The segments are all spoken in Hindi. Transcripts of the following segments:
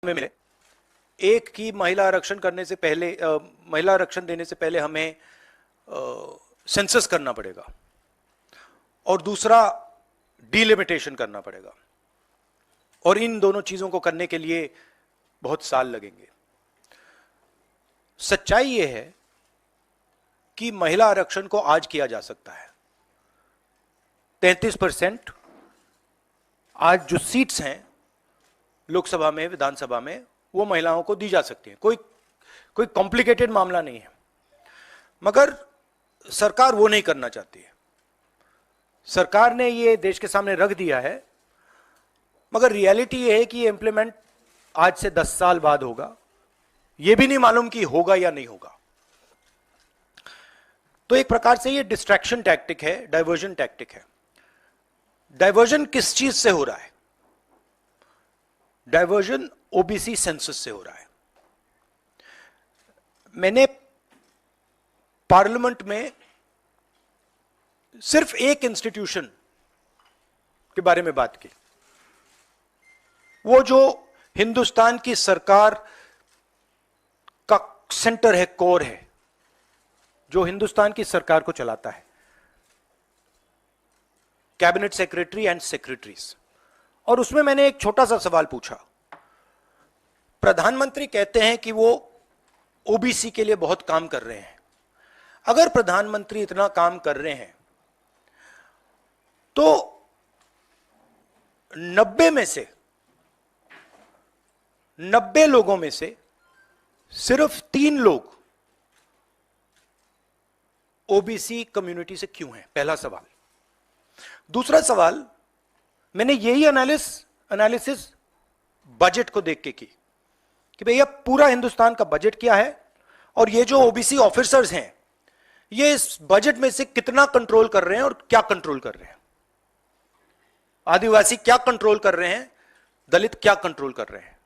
में मिले। एक की महिला आरक्षण करने से पहले महिला आरक्षण देने से पहले हमें सेंसस करना पड़ेगा और दूसरा डिलिमिटेशन करना पड़ेगा, और इन दोनों चीजों को करने के लिए बहुत साल लगेंगे। सच्चाई यह है कि महिला आरक्षण को आज किया जा सकता है। 33% आज जो सीट्स हैं लोकसभा में, विधानसभा में, वो महिलाओं को दी जा सकती हैं। कोई कॉम्प्लिकेटेड मामला नहीं है, मगर सरकार वो नहीं करना चाहती है। सरकार ने ये देश के सामने रख दिया है, मगर रियलिटी ये है कि ये इंप्लीमेंट आज से 10 साल बाद होगा। ये भी नहीं मालूम कि होगा या नहीं होगा। तो एक प्रकार से ये डिस्ट्रैक्शन टैक्टिक है, डाइवर्जन टैक्टिक है। डाइवर्जन किस चीज से हो रहा है? डाइवर्जन ओबीसी सेंसस से हो रहा है। मैंने पार्लियामेंट में सिर्फ एक इंस्टीट्यूशन के बारे में बात की, वो जो हिंदुस्तान की सरकार का सेंटर है, कोर है, जो हिंदुस्तान की सरकार को चलाता है, कैबिनेट सेक्रेटरी एंड सेक्रेटरीज। और उसमें मैंने एक छोटा सा सवाल पूछा। प्रधानमंत्री कहते हैं कि वो ओबीसी के लिए बहुत काम कर रहे हैं। अगर प्रधानमंत्री इतना काम कर रहे हैं तो 90 लोगों में से सिर्फ 3 लोग ओबीसी कम्युनिटी से क्यों हैं? पहला सवाल। दूसरा सवाल, मैंने यही एनालिसिस बजट को देख के की कि भैया पूरा हिंदुस्तान का बजट क्या है और ये जो ओबीसी ऑफिसर्स हैं ये इस बजट में से कितना कंट्रोल कर रहे हैं और क्या कंट्रोल कर रहे हैं। आदिवासी क्या कंट्रोल कर रहे हैं, दलित क्या कंट्रोल कर रहे हैं।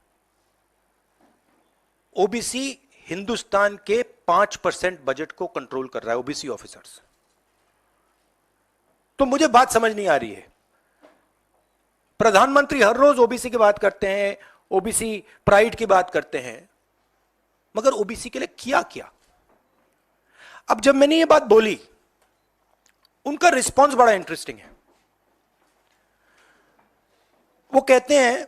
ओबीसी हिंदुस्तान के 5% बजट को कंट्रोल कर रहा है, ओबीसी ऑफिसर्स। तो मुझे बात समझ नहीं आ रही है। प्रधानमंत्री हर रोज ओबीसी की बात करते हैं, ओबीसी प्राइड की बात करते हैं, मगर ओबीसी के लिए किया क्या? अब जब मैंने ये बात बोली, उनका रिस्पॉन्स बड़ा इंटरेस्टिंग है। वो कहते हैं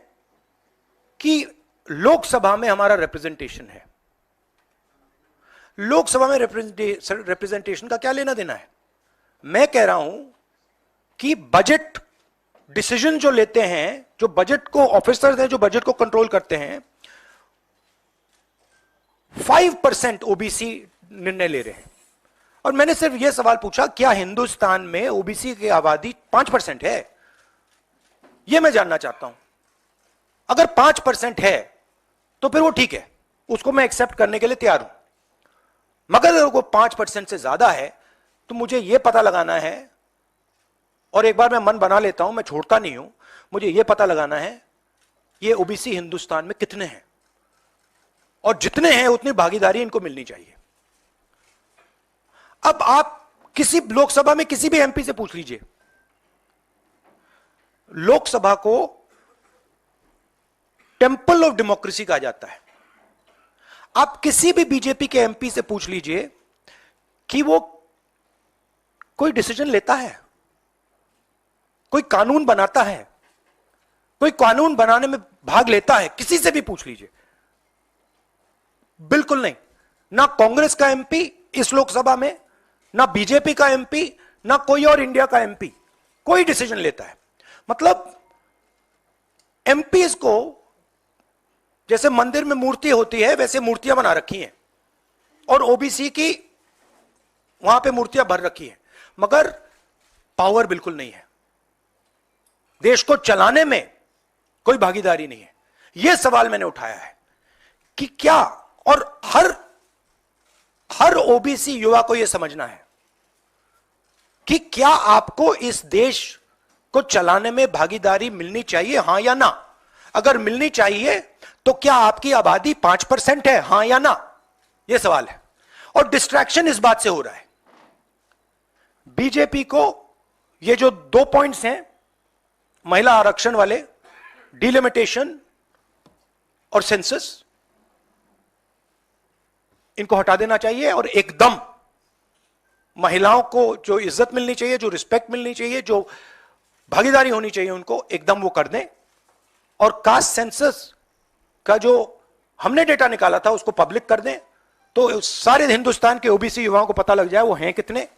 कि लोकसभा में हमारा रिप्रेजेंटेशन है। लोकसभा में रिप्रेजेंटेशन का क्या लेना देना है? मैं कह रहा हूं कि बजट डिसीजन जो लेते हैं, जो बजट को ऑफिसर्स हैं, जो बजट को कंट्रोल करते हैं, 5% ओबीसी निर्णय ले रहे हैं। और मैंने सिर्फ यह सवाल पूछा, क्या हिंदुस्तान में ओबीसी की आबादी 5% है? यह मैं जानना चाहता हूं। अगर 5% है तो फिर वो ठीक है, उसको मैं एक्सेप्ट करने के लिए तैयार हूं। मगर अगर वो 5% से ज्यादा है तो मुझे यह पता लगाना है, और एक बार मैं मन बना लेता हूं, मैं छोड़ता नहीं हूं, मुझे यह पता लगाना है ये ओबीसी हिंदुस्तान में कितने हैं, और जितने हैं उतनी भागीदारी इनको मिलनी चाहिए। अब आप किसी लोकसभा में किसी भी एमपी से पूछ लीजिए, लोकसभा को टेंपल ऑफ डेमोक्रेसी कहा जाता है। आप किसी भी बीजेपी के एमपी से पूछ लीजिए कि वो कोई डिसीजन लेता है, कोई कानून बनाता है, कोई कानून बनाने में भाग लेता है, किसी से भी पूछ लीजिए। बिल्कुल नहीं। ना कांग्रेस का एमपी इस लोकसभा में, ना बीजेपी का एमपी, ना कोई और इंडिया का एमपी कोई डिसीजन लेता है। मतलब एमपीज को जैसे मंदिर में मूर्ति होती है वैसे मूर्तियां बना रखी हैं, और ओबीसी की वहां पे मूर्तियां भर रखी हैं, मगर पावर बिल्कुल नहीं है। देश को चलाने में कोई भागीदारी नहीं है। यह सवाल मैंने उठाया है कि क्या, और हर ओबीसी युवा को यह समझना है कि क्या आपको इस देश को चलाने में भागीदारी मिलनी चाहिए, हां या ना? अगर मिलनी चाहिए तो क्या आपकी आबादी 5% है, हां या ना? यह सवाल है। और डिस्ट्रैक्शन इस बात से हो रहा है। बीजेपी को ये जो 2 पॉइंट्स हैं, महिला आरक्षण वाले, डिलिमिटेशन और सेंसस, इनको हटा देना चाहिए और एकदम महिलाओं को जो इज्जत मिलनी चाहिए, जो रिस्पेक्ट मिलनी चाहिए, जो भागीदारी होनी चाहिए, उनको एकदम वो कर दें। और कास्ट सेंसस का जो हमने डेटा निकाला था उसको पब्लिक कर दें, तो सारे हिंदुस्तान के ओबीसी युवाओं को पता लग जाए वो हैं कितने,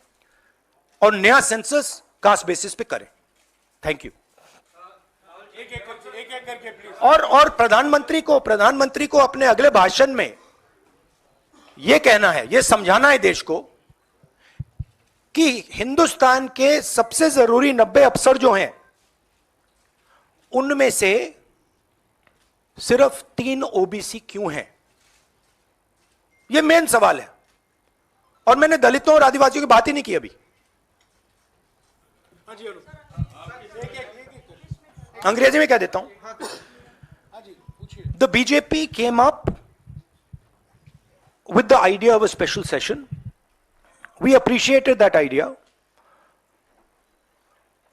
और नया सेंसस कास्ट बेसिस पे करें। Thank you. और प्रधानमंत्री को अपने अगले भाषण में यह कहना है, यह समझाना है देश को कि हिंदुस्तान के सबसे जरूरी 90 अफसर जो हैं उनमें से सिर्फ 3 ओबीसी क्यों हैं। यह मेन सवाल है। और मैंने दलितों और आदिवासियों की बात ही नहीं की अभी। अंग्रेजी में कह देता हूं। The BJP came up with the idea of a special session. We appreciated that idea.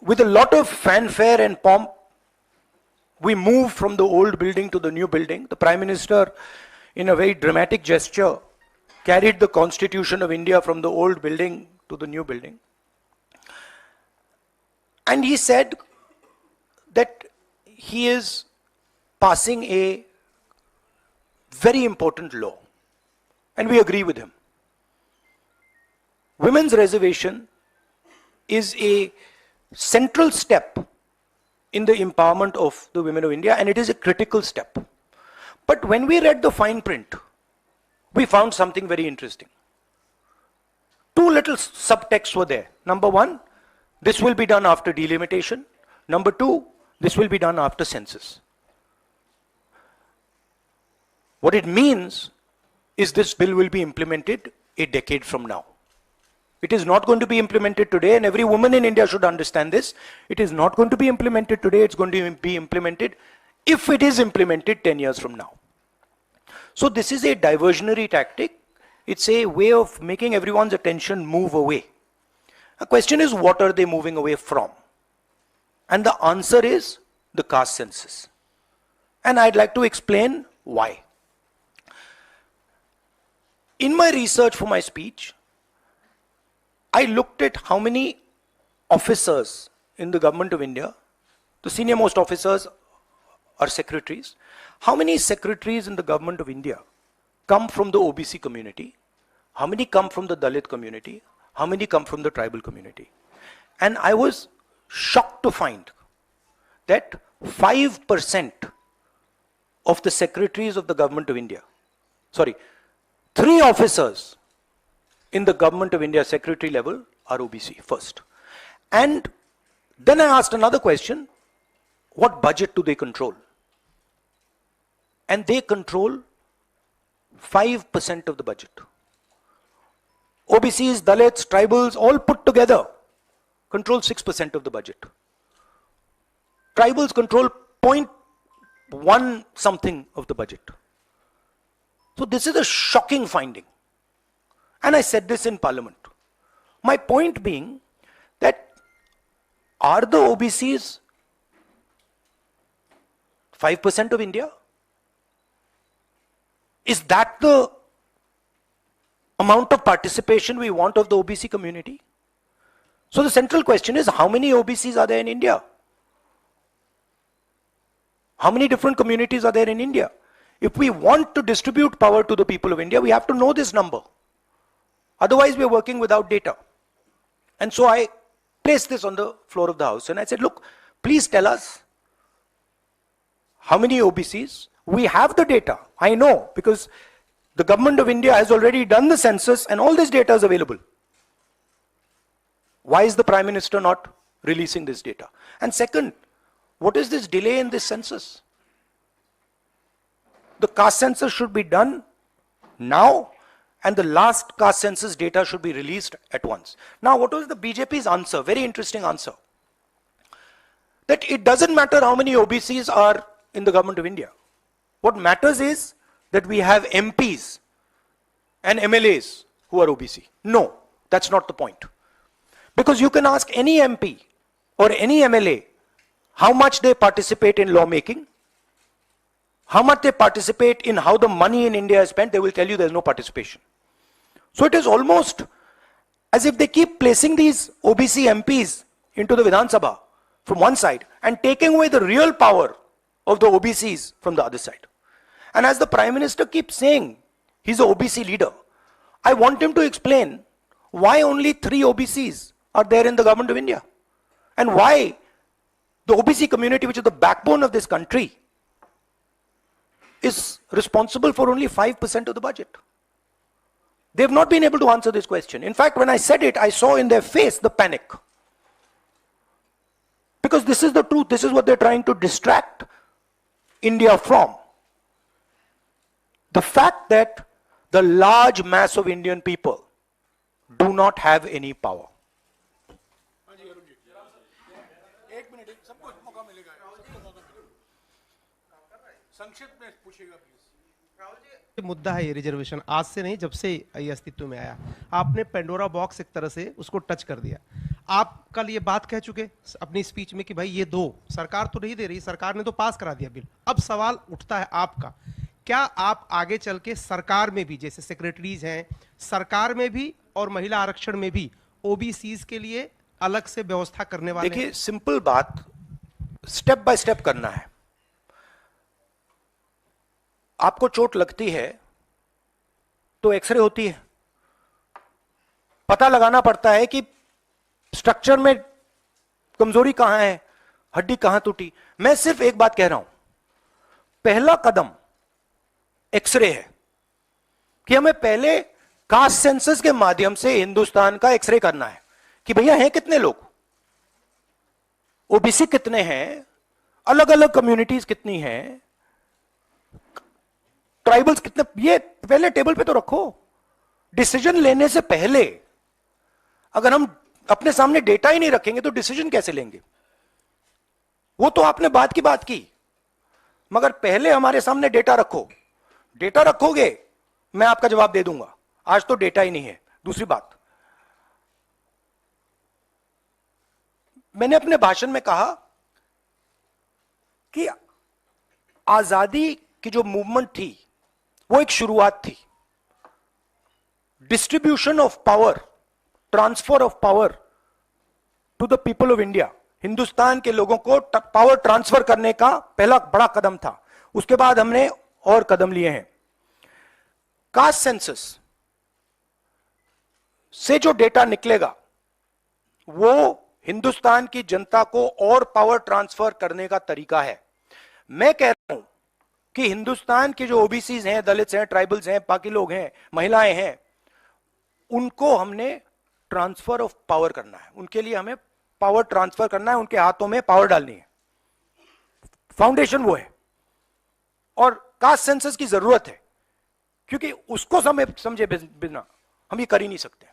With a lot of fanfare and pomp, we moved from the old building to the new building. The Prime Minister, in a very dramatic gesture, carried the Constitution of India from the old building to the new building. And he said that he is passing a very important law. And we agree with him. Women's reservation is a central step in the empowerment of the women of India, and it is a critical step. But when we read the fine print, we found something very interesting. 2 little subtexts were there. Number 1, this will be done after delimitation. Number 2, this will be done after census. What it means is this bill will be implemented a decade from now. It is not going to be implemented today, and every woman in India should understand this. It is not going to be implemented today, it's going to be implemented, if it is implemented, 10 years from now. So this is a diversionary tactic. It's a way of making everyone's attention move away. The question is, what are they moving away from? And the answer is the caste census. And I'd like to explain why. In my research for my speech, I looked at how many officers in the government of India, the senior most officers are secretaries. How many secretaries in the government of India come from the OBC community? How many come from the Dalit community? How many come from the tribal community? And I was shocked to find that 5% of the secretaries of the government of India, 3 officers in the government of India secretary level are OBC first. And then I asked another question, what budget do they control? And they control 5% of the budget. OBCs, Dalits, tribals, all put together control 6% of the budget. Tribals control 0.1 something of the budget. So this is a shocking finding. And I said this in Parliament. My point being that are the OBCs 5% of India? Is that the amount of participation we want of the OBC community? So the central question is, how many OBCs are there in India? How many different communities are there in India? If we want to distribute power to the people of India, we have to know this number. Otherwise, we are working without data. And so I placed this on the floor of the House and I said, look, please tell us how many OBCs. We have the data. I know, because the government of India has already done the census and all this data is available. Why is the Prime Minister not releasing this data? And second, what is this delay in this census? The caste census should be done now, and the last caste census data should be released at once. Now, what was the BJP's answer? Very interesting answer. That it doesn't matter how many OBCs are in the government of India. What matters is that we have MPs and MLAs who are OBC. No, that's not the point. Because you can ask any MP or any MLA how much they participate in lawmaking, how much they participate in how the money in India is spent, they will tell you there's no participation. So it is almost as if they keep placing these OBC MPs into the Vidhan Sabha from one side and taking away the real power of the OBCs from the other side. And as the Prime Minister keeps saying, he's an OBC leader, I want him to explain why only 3 OBCs are there in the government of India. And why the OBC community, which is the backbone of this country, is responsible for only 5% of the budget. They've not been able to answer this question. In fact, when I said it, I saw in their face the panic. Because this is the truth, this is what they're trying to distract India from. The fact that the large mass of Indian people do not have any power. मुद्दा है ये रिजर्वेशन, आज से नहीं, जब से ये अस्तित्व में आया आपने पेंडोरा बॉक्स एक तरह से उसको टच कर दिया। आप कल ये बात कह चुके अपनी स्पीच में कि भाई ये दो सरकार तो नहीं दे रही, सरकार ने तो पास करा दिया बिल। अब सवाल उठता है आपका, क्या आप आगे चल के सरकार में भी, जैसे सेक्रेटरीज हैं, सरकार में भी और महिला आरक्षण में भी ओबीसीज के लिए अलग से व्यवस्था करने वाले? देखिए, सिंपल बात, स्टेप बाय स्टेप करना है। आपको चोट लगती है तो एक्सरे होती है, पता लगाना पड़ता है कि स्ट्रक्चर में कमजोरी कहां है, हड्डी कहां टूटी। मैं सिर्फ एक बात कह रहा हूं, पहला कदम एक्सरे है कि हमें पहले कास्ट सेंसस के माध्यम से हिंदुस्तान का एक्सरे करना है कि भैया हैं कितने लोग, ओबीसी कितने हैं, अलग अलग कम्युनिटीज कितनी हैं, ट्राइबल्स कितने, ये पहले टेबल पे तो रखो। डिसीजन लेने से पहले अगर हम अपने सामने डेटा ही नहीं रखेंगे तो डिसीजन कैसे लेंगे? वो तो आपने बात की बात की, मगर पहले हमारे सामने डेटा रखो। डेटा रखोगे मैं आपका जवाब दे दूंगा, आज तो डेटा ही नहीं है। दूसरी बात, मैंने अपने भाषण में कहा कि आजादी की जो मूवमेंट थी वो एक शुरुआत थी। Distribution of power, transfer of power to the people of India, Hindustan के लोगों को पावर ट्रांसफर करने का पहला बड़ा कदम था। उसके बाद हमने और कदम लिए हैं। कास्ट सेंसस से जो डेटा निकलेगा वो हिंदुस्तान की जनता को और पावर ट्रांसफर करने का तरीका है। मैं कह रहा हूं कि हिंदुस्तान के जो ओबीसीज हैं, दलित्स हैं, ट्राइबल्स हैं, बाकी लोग हैं, महिलाएं हैं, उनको हमने ट्रांसफर ऑफ पावर करना है। उनके लिए हमें पावर ट्रांसफर करना है, उनके हाथों में पावर डालनी है। फाउंडेशन वो है, और कास्ट सेंसस की जरूरत है, क्योंकि उसको समझे बिना हम ये कर ही नहीं सकते।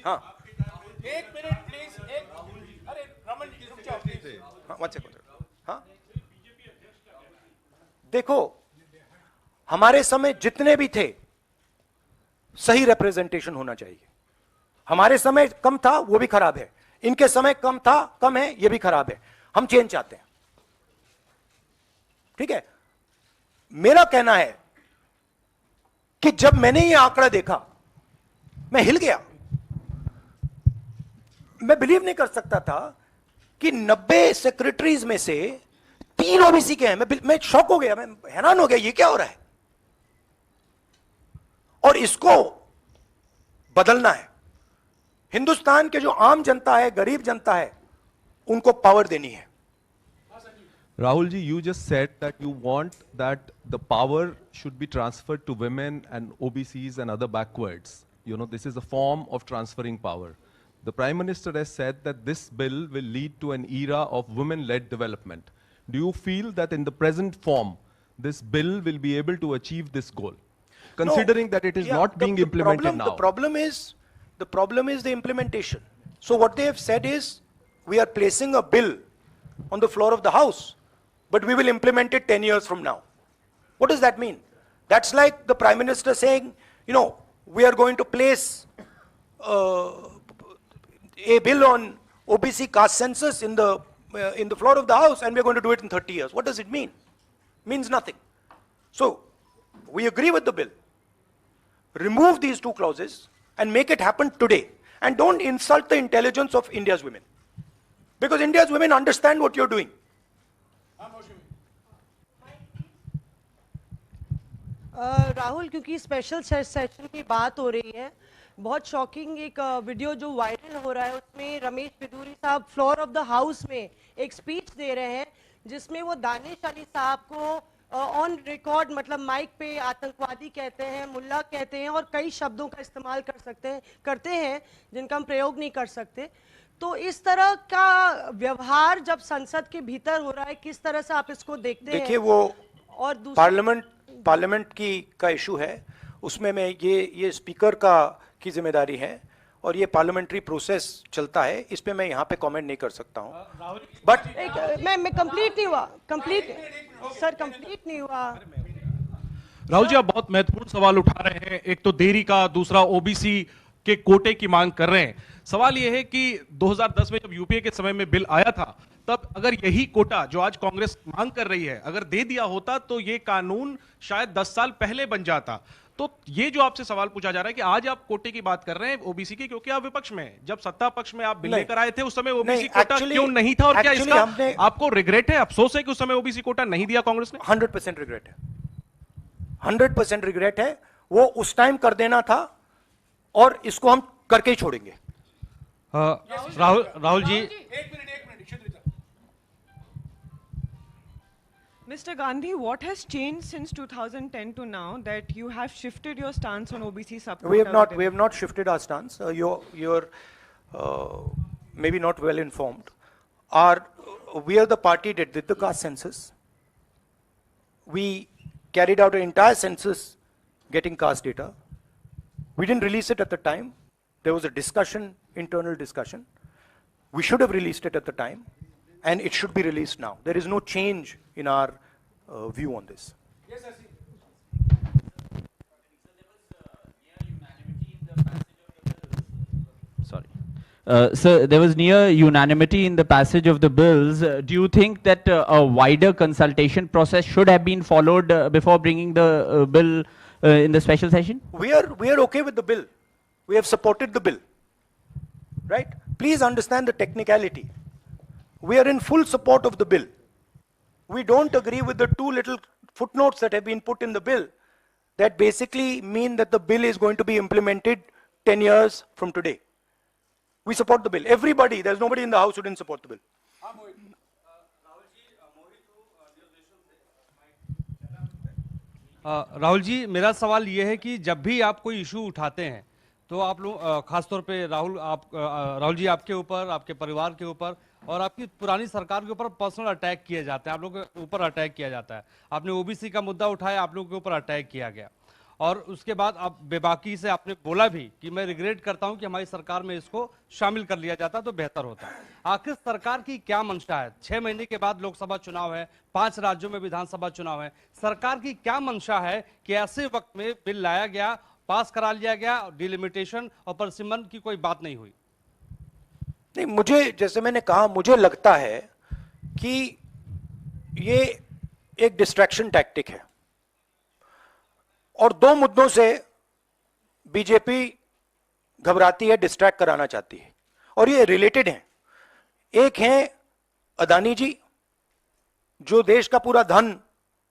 हाँ, एक मिनट प्लीज, अरे रमन जी रुक जाओ प्लीज। हाँ, 1 सेकंड। हाँ, देखो, हमारे समय जितने भी थे सही रिप्रेजेंटेशन होना चाहिए। हमारे समय कम था, वो भी खराब है। इनके समय कम था, कम है, ये भी खराब है। हम चेंज चाहते हैं, ठीक है। मेरा कहना है कि जब मैंने ये आंकड़ा देखा मैं हिल गया। मैं बिलीव नहीं कर सकता था कि 90 सेक्रेटरीज में से 3 ओबीसी के हैं। मैं शॉक हो गया, मैं हैरान हो गया, ये क्या हो रहा है? और इसको बदलना है। हिंदुस्तान के जो आम जनता है, गरीब जनता है, उनको पावर देनी है। Rahul ji, you just said that you want that the power should be transferred to women and OBCs and other backwards. You know, this is a form of transferring power. The Prime Minister has said that this bill will lead to an era of women-led development. Do you feel that in the present form, this bill will be able to achieve this goal? Considering that it is not being implemented now. The problem is the implementation. So what they have said is, we are placing a bill on the floor of the House, but we will implement it 10 years from now. What does that mean? That's like the Prime Minister saying, you know, we are going to place a bill on OBC caste census in the in the floor of the House and we're going to do it in 30 years. What does it mean? Means nothing. So, we agree with the bill. Remove these two clauses and make it happen today. And don't insult the intelligence of India's women. Because India's women understand what you're doing. Rahul, क्योंकि स्पेशल सेशन की बात हो रही है, बहुत शॉकिंग एक वीडियो जो वायरल हो रहा है, उसमें रमेश बिदूरी साहब फ्लोर ऑफ द हाउस में एक स्पीच दे रहे हैं जिसमें वो दानिश अली साहब को ऑन रिकॉर्ड मतलब माइक पे आतंकवादी कहते हैं, मुल्ला कहते हैं और कई शब्दों का इस्तेमाल करते हैं जिनका हम प्रयोग नहीं कर सकते। तो इस तरह का व्यवहार जब संसद के भीतर हो रहा है, किस तरह से आप इसको देखते हैं? देखिए, वो और पार्लियामेंट का इशू है, उसमें मैं ये स्पीकर की जिम्मेदारी है और ये पार्लियामेंट्री प्रोसेस चलता है, इस पे मैं यहाँ पे कमेंट नहीं कर सकता हूँ। बट मैं कंप्लीट नहीं हुआ। राहुल जी, आप बहुत महत्वपूर्ण सवाल उठा रहे हैं। एक तो देरी का, दूसरा ओबीसी के कोटे की मांग कर रहे हैं। सवाल यह है कि 2010 में जब यूपीए के समय में बिल आया था, तब अगर यही कोटा जो आज कांग्रेस मांग कर रही है अगर दे दिया होता तो ये कानून शायद 10 साल पहले बन जाता। तो ये जो आपसे सवाल पूछा जा रहा है कि आज आप कोटे की बात कर रहे हैं ओबीसी की, क्योंकि आप विपक्ष में हैं। जब सत्ता पक्ष में आप बिल लेकर आए थे उस समय ओबीसी कोटा क्यों नहीं था, और क्या इसका आपको रिग्रेट है, अफसोस है कि उस समय ओबीसी कोटा नहीं दिया कांग्रेस ने? 100% रिग्रेट है, 100% रिग्रेट है। वो उस टाइम कर देना था और इसको हम करके ही छोड़ेंगे। Rahul ji, Mr. Gandhi, what has changed since 2010 to now that you have shifted your stance on OBC subquota? We have not shifted our stance. You're maybe not well informed. We are the party that did the caste census. We carried out an entire census getting caste data. We didn't release it at the time. There was a discussion, internal discussion. We should have released it at the time, and it should be released now. There is no change in our view on this. Yes, sir. Sir, there was near unanimity in the passage of the bills. Do you think that a wider consultation process should have been followed before bringing the bill in the special session? We are okay with the bill. We have supported the bill. Right? Please understand the technicality. We are in full support of the bill. We don't agree with the two little footnotes that have been put in the bill that basically mean that the bill is going to be implemented 10 years from today. We support the bill. Everybody, there's nobody in the house who didn't support the bill. Rahul ji, मेरा सवाल ये है कि जब भी आप कोई इशू उठाते हैं तो आप लोग खासतौर पे राहुल जी, आपके ऊपर, आपके परिवार के ऊपर और आपकी पुरानी सरकार के ऊपर पर्सनल अटैक किए जाते हैं, आप लोगों के ऊपर अटैक किया जाता है। आपने ओबीसी का मुद्दा उठाया, आप लोगों के ऊपर अटैक किया गया और उसके बाद आप बेबाकी से आपने बोला भी कि मैं रिग्रेट करता हूं कि हमारी सरकार में इसको शामिल कर लिया जाता तो बेहतर होता। आखिर सरकार की क्या मंशा है? 6 महीने के बाद लोकसभा चुनाव है, 5 राज्यों में विधानसभा चुनाव है, सरकार की क्या मंशा है कि ऐसे वक्त में बिल लाया गया, पास करा लिया गया, डिलिमिटेशन और परसिमन की कोई बात नहीं हुई? नहीं, मुझे, जैसे मैंने कहा, मुझे लगता है कि ये एक डिस्ट्रैक्शन टैक्टिक है और 2 मुद्दों से बीजेपी घबराती है, डिस्ट्रैक्ट कराना चाहती है और ये रिलेटेड हैं। एक है अदानी जी, जो देश का पूरा धन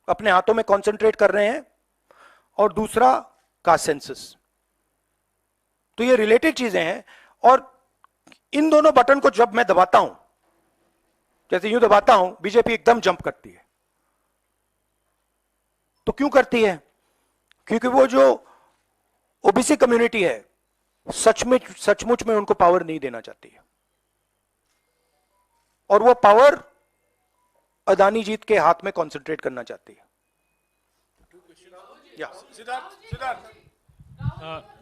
अपने हाथों में कॉन्सेंट्रेट कर रहे हैं, और दूसरा कास्ट सेंसस। तो ये रिलेटेड चीजें हैं और इन दोनों बटन को जब मैं दबाता हूं, जैसे यूं दबाता हूं, बीजेपी एकदम जंप करती है। तो क्यों करती है? क्योंकि वो जो ओबीसी कम्युनिटी है, सचमुच में उनको पावर नहीं देना चाहती है और वो पावर अदानी जी के हाथ में कॉन्सेंट्रेट करना चाहती है।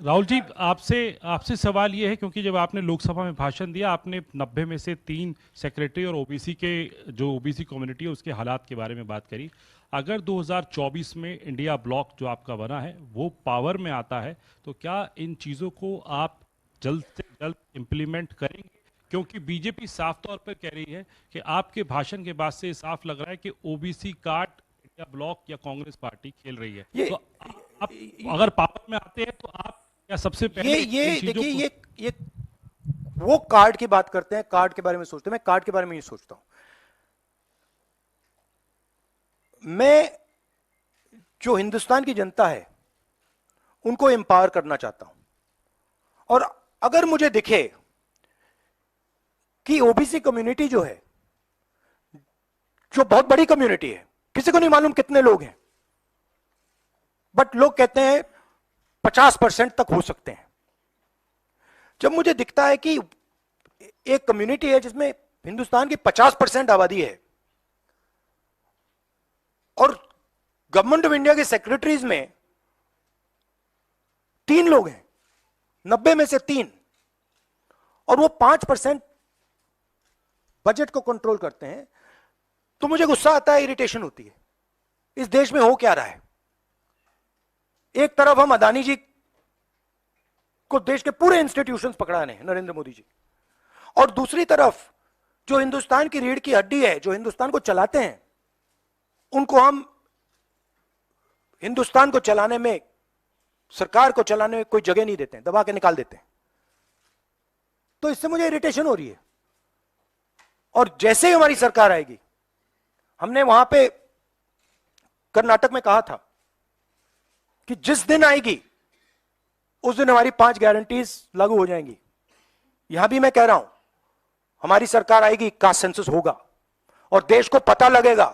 राहुल जी, आपसे सवाल ये है, क्योंकि जब आपने लोकसभा में भाषण दिया, आपने 90 में से 3 सेक्रेटरी और ओबीसी के जो ओबीसी कम्युनिटी है उसके हालात के बारे में बात करी। अगर 2024 में इंडिया ब्लॉक जो आपका बना है वो पावर में आता है, तो क्या इन चीज़ों को आप जल्द से जल्द इम्प्लीमेंट करेंगे? क्योंकि बीजेपी साफ तौर पर कह रही है कि आपके भाषण के बाद से साफ लग रहा है कि ओबीसी कार्ड इंडिया ब्लॉक या कांग्रेस पार्टी खेल रही है। तो आप अगर पावर में आते हैं तो आप या सबसे पहले ये देखिए ये वो कार्ड की बात करते हैं, कार्ड के बारे में सोचते हैं, मैं कार्ड के बारे में नहीं सोचता हूं। मैं जो हिंदुस्तान की जनता है उनको एम्पावर करना चाहता हूं, और अगर मुझे दिखे कि ओबीसी कम्युनिटी जो है, जो बहुत बड़ी कम्युनिटी है, किसी को नहीं मालूम कितने लोग हैं, बट लोग कहते हैं 50% तक हो सकते हैं। जब मुझे दिखता है कि एक कम्युनिटी है जिसमें हिंदुस्तान की 50% आबादी है और गवर्नमेंट ऑफ इंडिया के सेक्रेटरीज में 3 लोग हैं, 90 में से 3, और वो 5% बजट को कंट्रोल करते हैं, तो मुझे गुस्सा आता है, इरिटेशन होती है। इस देश में हो क्या रहा है? एक तरफ हम अदानी जी को देश के पूरे इंस्टीट्यूशंस पकड़ाने हैं, नरेंद्र मोदी जी, और दूसरी तरफ जो हिंदुस्तान की रीढ़ की हड्डी है, जो हिंदुस्तान को चलाते हैं, उनको हम हिंदुस्तान को चलाने में, सरकार को चलाने में कोई जगह नहीं देते हैं, दबा के निकाल देते हैं। तो इससे मुझे इरिटेशन हो रही है। और जैसे ही हमारी सरकार आएगी, हमने वहां पे कर्नाटक में कहा था कि जिस दिन आएगी उस दिन हमारी 5 गारंटीज लागू हो जाएंगी। यहां भी मैं कह रहा हूं, हमारी सरकार आएगी, कास्ट सेंसस होगा और देश को पता लगेगा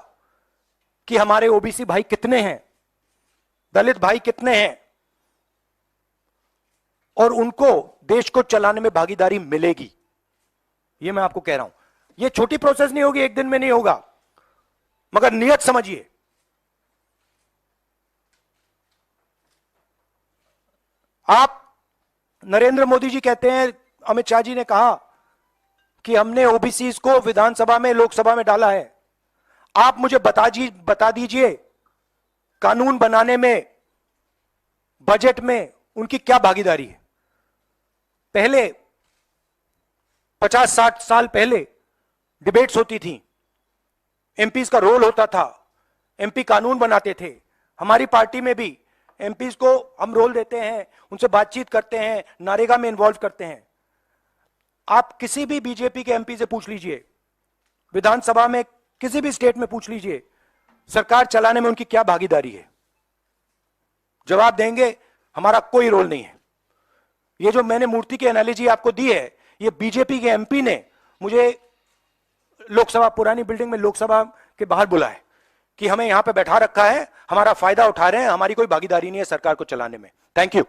कि हमारे ओबीसी भाई कितने हैं, दलित भाई कितने हैं, और उनको देश को चलाने में भागीदारी मिलेगी। यह मैं आपको कह रहा हूं। यह छोटी प्रोसेस नहीं होगी, एक दिन में नहीं होगा, मगर नियत समझिए। आप, नरेंद्र मोदी जी कहते हैं, अमित शाह जी ने कहा कि हमने ओबीसी को विधानसभा में, लोकसभा में डाला है। आप मुझे बता दीजिए कानून बनाने में, बजट में उनकी क्या भागीदारी है। पहले 50-60 साल पहले डिबेट्स होती थी, एमपीज का रोल होता था, एमपी कानून बनाते थे। हमारी पार्टी में भी एमपीज को हम रोल देते हैं, उनसे बातचीत करते हैं, नारेगा में इन्वॉल्व करते हैं। आप किसी भी बीजेपी के एमपी से पूछ लीजिए, विधानसभा में किसी भी स्टेट में पूछ लीजिए, सरकार चलाने में उनकी क्या भागीदारी है। जवाब देंगे हमारा कोई रोल नहीं है। ये जो मैंने मूर्ति की एनालॉजी आपको दी है, ये बीजेपी के एमपी ने मुझे लोकसभा, पुरानी बिल्डिंग में लोकसभा के बाहर बुलाया कि हमें यहां पे बैठा रखा है, हमारा फायदा उठा रहे हैं, हमारी कोई भागीदारी नहीं है सरकार को चलाने में। Thank you.